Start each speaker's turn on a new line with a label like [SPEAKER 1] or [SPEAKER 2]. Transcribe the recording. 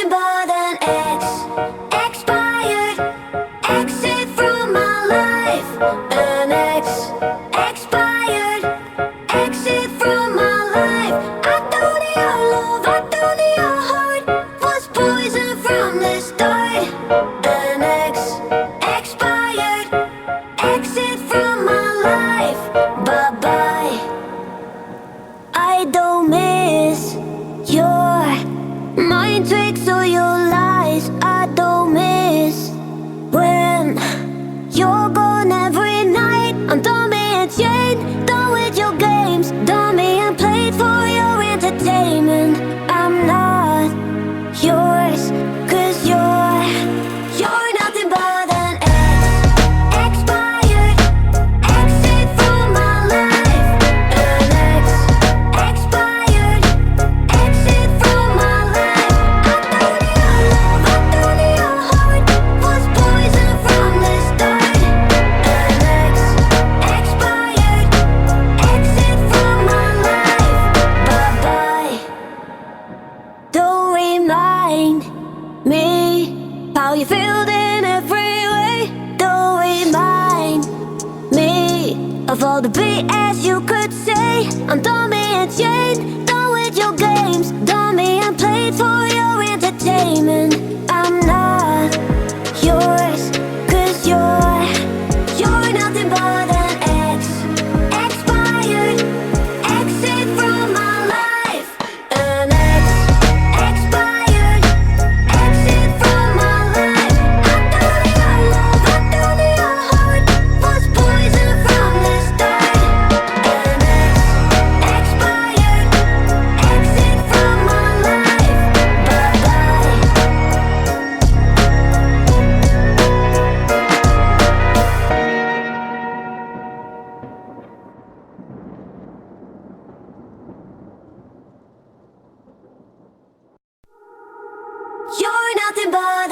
[SPEAKER 1] nothing but an ex, expired, exit from my life. An ex, expired, exit from my life. I don't need your love, I don't need your heart. Was poison from the start. An ex, expired, exit from my life. Bye bye. I don't miss your mind tricks or your lies. I don't miss when you're gone every night. I'm done being chained, done with your games, done being played for your entertainment. I'm not yours, 'cause you're nothing but an ex, expired, exit from my life. An ex, expired, exit from my life. I don't need your love, I don't need your heart. Was poison from the start. An ex, expired, exit from my life. Bye bye. Don't remind me how you feel in every way. Don't remind me of all the BS you could say. I'm done being chained, done with your games, done being played for your entertainment. I'm not yours, 'cause you're nothing but an ex, expired, exit from my life. An ex, expired, exit from my life. I don't need your love, I don't need your heart. Was poison from the start. An ex, expired, exit from my life. Bye bye. You're nothing but